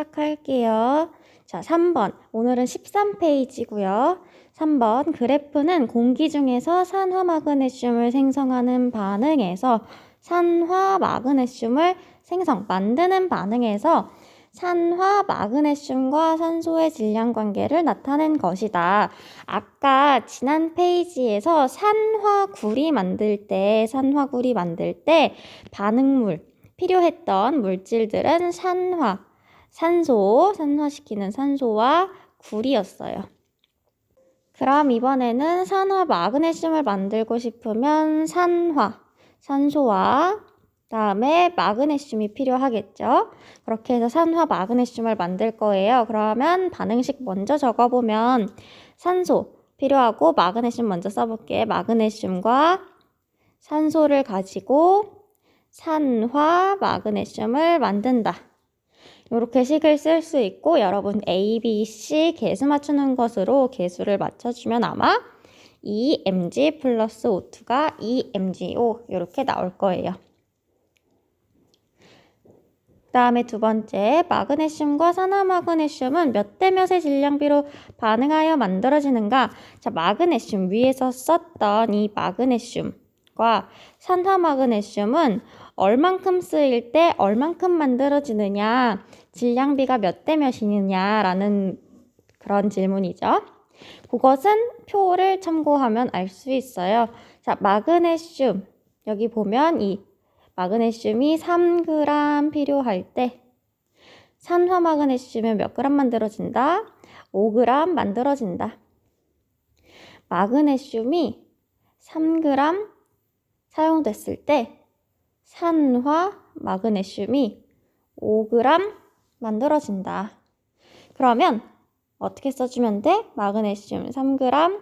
시작할게요. 자, 3번. 오늘은 13페이지고요. 3번 그래프는 공기 중에서 산화 마그네슘을 생성하는 반응에서 산화 마그네슘을 만드는 반응에서 산화 마그네슘과 산소의 질량 관계를 나타낸 것이다. 아까 지난 페이지에서 산화구리 만들 때 반응물, 필요했던 물질들은 산화시키는 산소와 구리였어요. 그럼 이번에는 산화 마그네슘을 만들고 싶으면 산소와 다음에 마그네슘이 필요하겠죠. 그렇게 해서 산화 마그네슘을 만들 거예요. 그러면 반응식 먼저 적어보면 산소 필요하고 마그네슘 먼저 써볼게. 마그네슘과 산소를 가지고 산화 마그네슘을 만든다. 이렇게 식을 쓸 수 있고 여러분 A, B, C 개수 맞추는 것으로 개수를 맞춰주면 아마 2mg 플러스 O2가 2mgO 이렇게 나올 거예요. 그 다음에 두 번째, 마그네슘과 산화 마그네슘은 몇 대 몇의 질량비로 반응하여 만들어지는가? 자, 마그네슘 위에서 썼던 이 마그네슘과 산화 마그네슘은 얼만큼 쓰일 때 얼만큼 만들어지느냐, 질량비가 몇 대 몇이느냐라는 그런 질문이죠. 그것은 표를 참고하면 알 수 있어요. 자, 마그네슘 여기 보면 이 마그네슘이 3g 필요할 때 산화 마그네슘은 몇 g 만들어진다? 5g 만들어진다. 마그네슘이 3g 사용됐을 때 산화 마그네슘이 5g 만들어진다. 그러면 어떻게 써주면 돼? 마그네슘 3g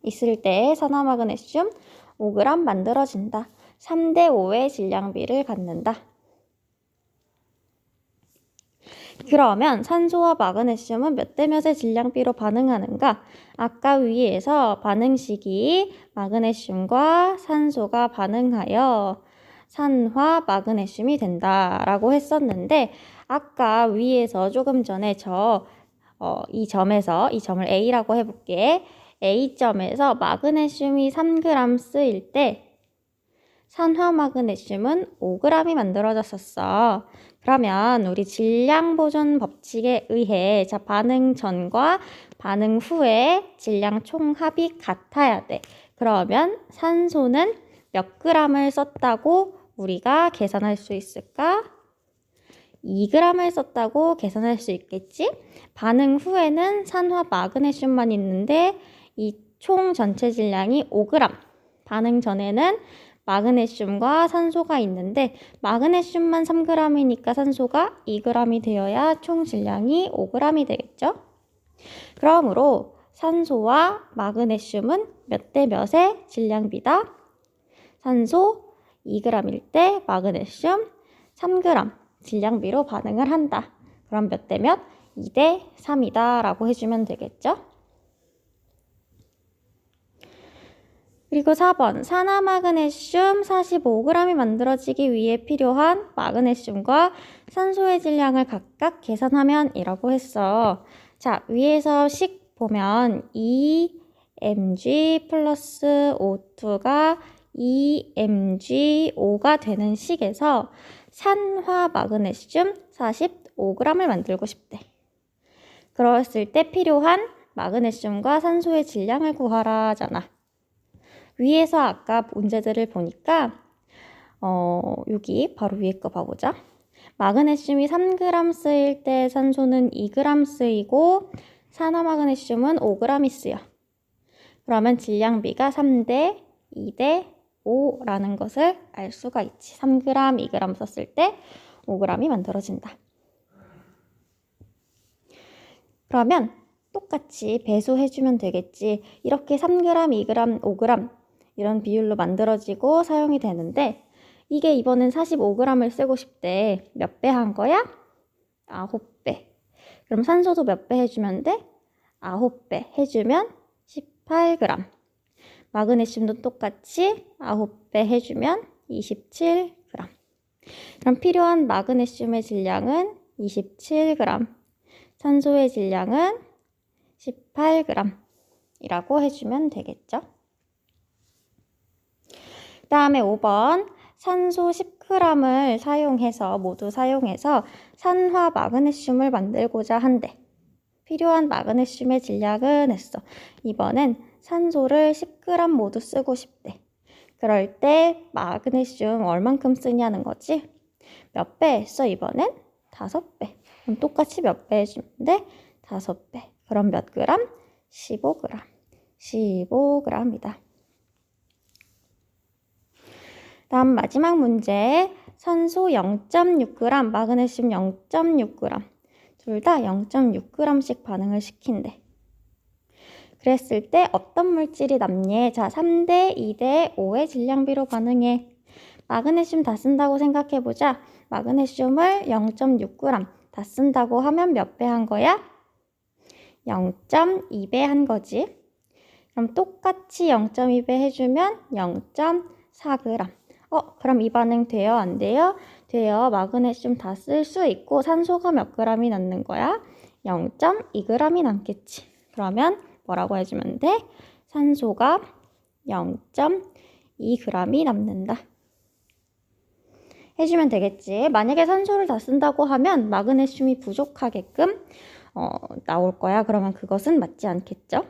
있을 때 산화 마그네슘 5g 만들어진다. 3대 5의 질량비를 갖는다. 그러면 산소와 마그네슘은 몇 대 몇의 질량비로 반응하는가? 아까 위에서 반응식이 마그네슘과 산소가 반응하여 산화 마그네슘이 된다라고 했었는데 아까 위에서 조금 전에 이 점을 A라고 해볼게. A점에서 마그네슘이 3g 쓰일 때 산화 마그네슘은 5g이 만들어졌었어. 그러면 우리 질량 보존 법칙에 의해 반응 전과 반응 후에 질량 총합이 같아야 돼. 그러면 산소는 몇 g을 썼다고 우리가 계산할 수 있을까? 2g을 썼다고 계산할 수 있겠지? 반응 후에는 산화 마그네슘만 있는데 이 총 전체 질량이 5g. 반응 전에는 마그네슘과 산소가 있는데 마그네슘만 3g이니까 산소가 2g이 되어야 총 질량이 5g이 되겠죠? 그러므로 산소와 마그네슘은 몇 대 몇의 질량비다? 산소 2g일 때 마그네슘 3g 질량비로 반응을 한다. 그럼 몇 대 몇? 2대 3이다 라고 해주면 되겠죠? 그리고 4번 산화 마그네슘 45g이 만들어지기 위해 필요한 마그네슘과 산소의 질량을 각각 계산하면 이라고 했어. 자, 위에서 식 보면 2mg 플러스 O2가 2mgO가 되는 식에서 산화 마그네슘 45g을 만들고 싶대. 그랬을 때 필요한 마그네슘과 산소의 질량을 구하라 하잖아. 위에서 아까 문제들을 보니까 여기 바로 위에 거 봐보자. 마그네슘이 3g 쓰일 때 산소는 2g 쓰이고 산화 마그네슘은 5g이 쓰여. 그러면 질량비가 3대 2대 5라는 것을 알 수가 있지. 3g, 2g 썼을 때 5g이 만들어진다. 그러면 똑같이 배수해주면 되겠지. 이렇게 3g, 2g, 5g 이런 비율로 만들어지고 사용이 되는데 이게 이번엔 45g을 쓰고 싶대. 몇 배 한 거야? 9배. 그럼 산소도 몇 배 해주면 돼? 9배 해주면 18g. 마그네슘도 똑같이 9배 해주면 27g. 그럼 필요한 마그네슘의 질량은 27g, 산소의 질량은 18g 이라고 해주면 되겠죠. 그 다음에 5번 산소 10g을 모두 사용해서 산화 마그네슘을 만들고자 한대. 필요한 마그네슘의 질량은 했어. 이번엔 산소를 10g 모두 쓰고 싶대. 그럴 때 마그네슘 얼만큼 쓰냐는 거지? 몇 배 했어 이번엔? 5배. 그럼 똑같이 몇 배 해주면 돼? 5배. 그럼 몇 그램? 15g. 15g이다. 다음 마지막 문제. 산소 0.6g, 마그네슘 0.6g. 둘 다 0.6g씩 반응을 시킨대. 그랬을 때 어떤 물질이 남니? 자, 3대 2대 5의 질량비로 반응해. 마그네슘 다 쓴다고 생각해보자. 마그네슘을 0.6g 다 쓴다고 하면 몇 배 한 거야? 0.2배 한 거지. 그럼 똑같이 0.2배 해주면 0.4g. 그럼 이 반응 돼요? 안 돼요? 돼요. 마그네슘 다 쓸 수 있고 산소가 몇 g이 남는 거야? 0.2g이 남겠지. 그러면 뭐라고 해주면 돼? 산소가 0.2g이 남는다. 해주면 되겠지. 만약에 산소를 다 쓴다고 하면 마그네슘이 부족하게끔 나올 거야. 그러면 그것은 맞지 않겠죠?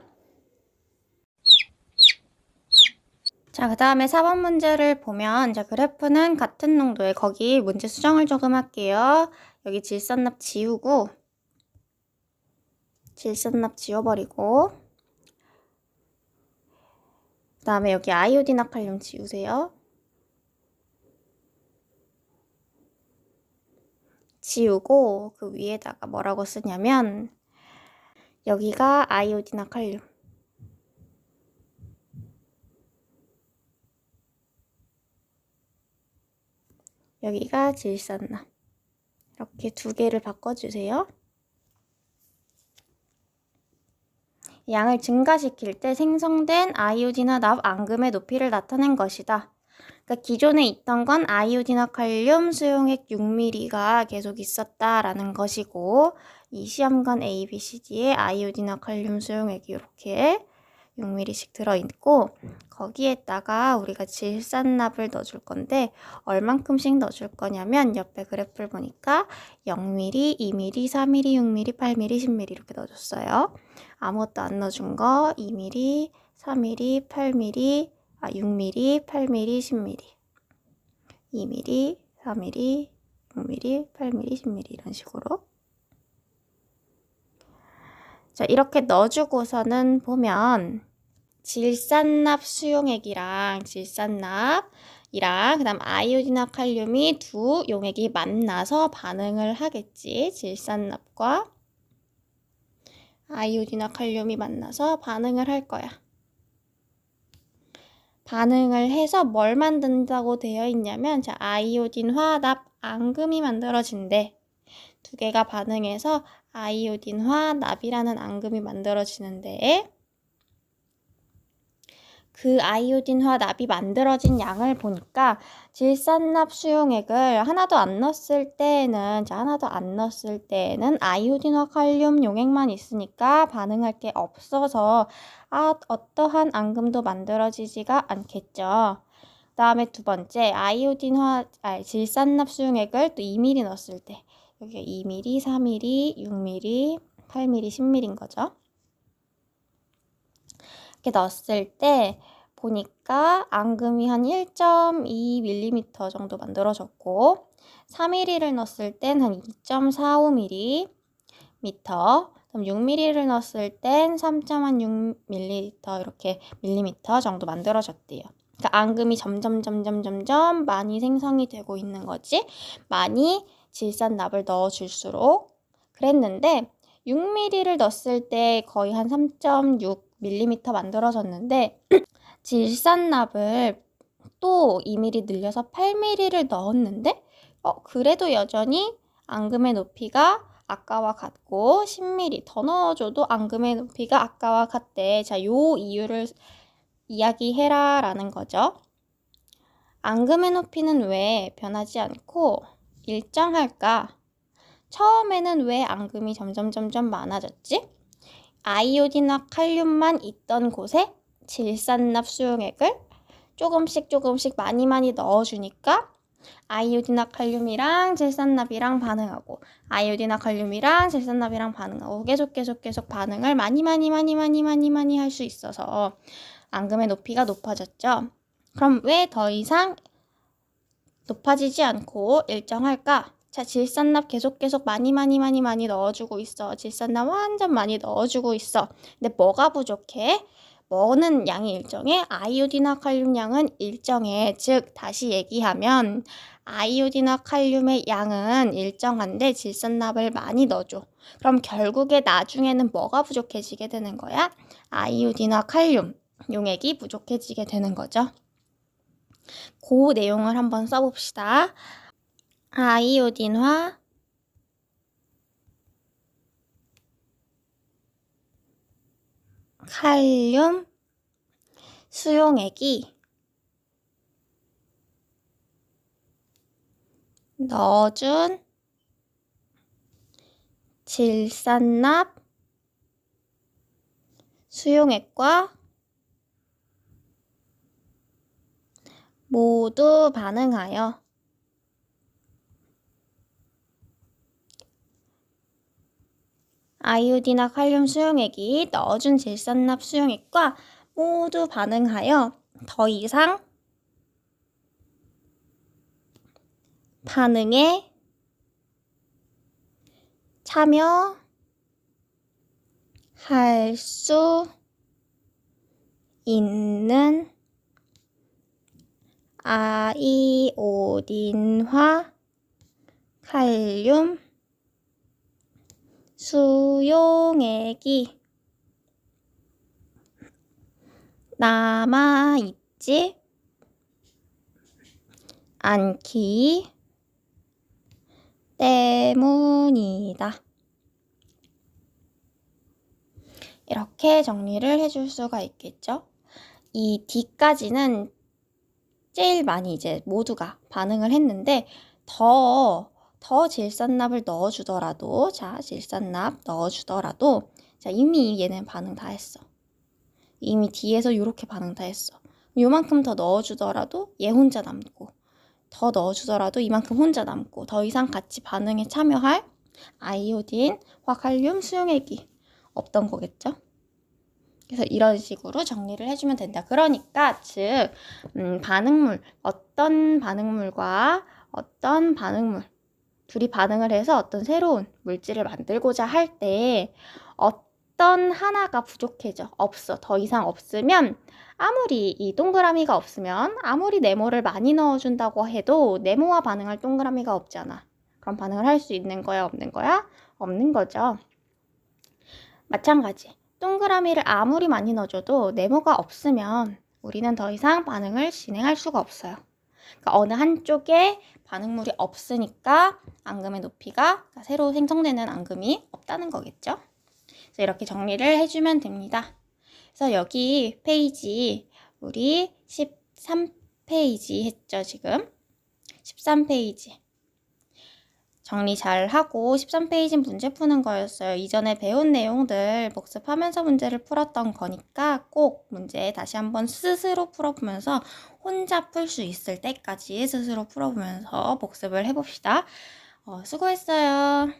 자, 그 다음에 4번 문제를 보면 자, 그래프는 같은 농도에 거기 문제 수정을 조금 할게요. 여기 질산납 지우고 질산납 지워버리고 그 다음에 여기 아이오딘 나칼륨 지우세요. 지우고 그 위에다가 뭐라고 쓰냐면 여기가 아이오딘 나칼륨 여기가 질산납 이렇게 두 개를 바꿔주세요. 양을 증가시킬 때 생성된 아이오딘화 납 앙금의 높이를 나타낸 것이다. 그러니까 기존에 있던 건 아이오딘화 칼륨 수용액 6mm가 계속 있었다라는 것이고 이 시험관 A, B, C, D에 아이오딘화 칼륨 수용액이 이렇게 6mm씩 들어있고 거기에다가 우리가 질산납을 넣어줄 건데 얼만큼씩 넣어줄 거냐면 옆에 그래프를 보니까 0mm, 2mm, 4mm, 6mm, 8mm, 10mm 이렇게 넣어줬어요. 아무것도 안 넣어준 거 2mm, 4mm, 8mm, 6mm, 8mm, 10mm 2mm, 4mm, 6mm, 8mm, 10mm 이런 식으로 자, 이렇게 넣어주고서는 보면 질산납 수용액이랑 질산납이랑 그 다음 아이오딘화 칼륨이 두 용액이 만나서 반응을 하겠지. 질산납과 아이오딘화 칼륨이 만나서 반응을 할 거야. 반응을 해서 뭘 만든다고 되어 있냐면 자, 아이오딘화 납 앙금이 만들어진대. 두 개가 반응해서 아이오딘화 납이라는 앙금이 만들어지는데 그 아이오딘화 납이 만들어진 양을 보니까 질산납 수용액을 하나도 안 넣었을 때에는 아이오딘화 칼륨 용액만 있으니까 반응할 게 없어서 어떠한 앙금도 만들어지지가 않겠죠. 그 다음에 두 번째 질산납 수용액을 또 2mm 넣었을 때 여기 2mm, 4mm, 6mm, 8mm, 10mm인 거죠. 이렇게 넣었을 때 보니까 앙금이 한 1.2mm 정도 만들어졌고 4mm를 넣었을 땐 한 2.45mm 그럼 6mm를 넣었을 땐 3.6mm 이렇게 밀리미터 정도 만들어졌대요. 그러니까 앙금이 점점 많이 생성이 되고 있는 거지. 많이 질산납을 넣어줄수록 그랬는데 6mm를 넣었을 때 거의 한 3.6mm 만들어졌는데 질산납을 또 2mm 늘려서 8mm를 넣었는데 그래도 여전히 앙금의 높이가 아까와 같고 10mm 더 넣어줘도 앙금의 높이가 아까와 같대. 자, 요 이유를 이야기해라 라는 거죠. 앙금의 높이는 왜 변하지 않고 일정할까? 처음에는 왜 앙금이 점점 많아졌지? 아이오딘과 칼륨만 있던 곳에 질산납 수용액을 조금씩 많이 넣어주니까 아이오딘과 칼륨이랑 질산납이랑 반응하고 아이오딘과 칼륨이랑 질산납이랑 반응하고 계속 반응을 많이 할 수 있어서 앙금의 높이가 높아졌죠. 그럼 왜 더 이상 높아지지 않고 일정할까? 자, 질산납 계속 많이 넣어주고 있어. 질산납 완전 많이 넣어주고 있어. 근데 뭐가 부족해? 뭐는 양이 일정해? 아이오딘과 칼륨 양은 일정해. 즉, 다시 얘기하면 아이오딘과 칼륨의 양은 일정한데 질산납을 많이 넣어줘. 그럼 결국에 나중에는 뭐가 부족해지게 되는 거야? 아이오딘과 칼륨 용액이 부족해지게 되는 거죠. 그 내용을 한번 써봅시다. 아이오딘화 칼륨 수용액이 넣어준 질산납 수용액과 모두 반응하여 아이오딘과 칼륨 수용액이 넣어준 질산납 수용액과 모두 반응하여 더 이상 반응에 참여할 수 있는 아이오딘화 칼륨 수용액이 남아있지 않기 때문이다. 이렇게 정리를 해줄 수가 있겠죠. 이 D까지는 제일 많이 이제 모두가 반응을 했는데 더 질산납을 넣어주더라도 질산납 넣어주더라도 이미 얘는 반응 다 했어. 이미 D에서 이렇게 반응 다 했어. 요만큼 더 넣어주더라도 얘 혼자 남고 더 넣어주더라도 이만큼 혼자 남고 더 이상 같이 반응에 참여할 아이오딘, 화칼륨 수용액이 없던 거겠죠. 그래서 이런 식으로 정리를 해주면 된다. 그러니까 즉 반응물, 어떤 반응물과 어떤 반응물 둘이 반응을 해서 어떤 새로운 물질을 만들고자 할 때 어떤 하나가 부족해져. 없어. 더 이상 없으면 아무리 이 동그라미가 없으면 아무리 네모를 많이 넣어준다고 해도 네모와 반응할 동그라미가 없잖아. 그럼 반응을 할 수 있는 거야? 없는 거야? 없는 거죠. 마찬가지. 동그라미를 아무리 많이 넣어줘도 네모가 없으면 우리는 더 이상 반응을 진행할 수가 없어요. 그러니까 어느 한쪽에 반응물이 없으니까 앙금의 높이가 새로 생성되는 앙금이 없다는 거겠죠. 그래서 이렇게 정리를 해주면 됩니다. 그래서 여기 페이지 우리 13페이지 했죠, 지금. 13페이지. 정리 잘 하고 13페이지 문제 푸는 거였어요. 이전에 배운 내용들 복습하면서 문제를 풀었던 거니까 꼭 문제 다시 한번 스스로 풀어보면서 혼자 풀 수 있을 때까지 스스로 풀어보면서 복습을 해봅시다. 수고했어요.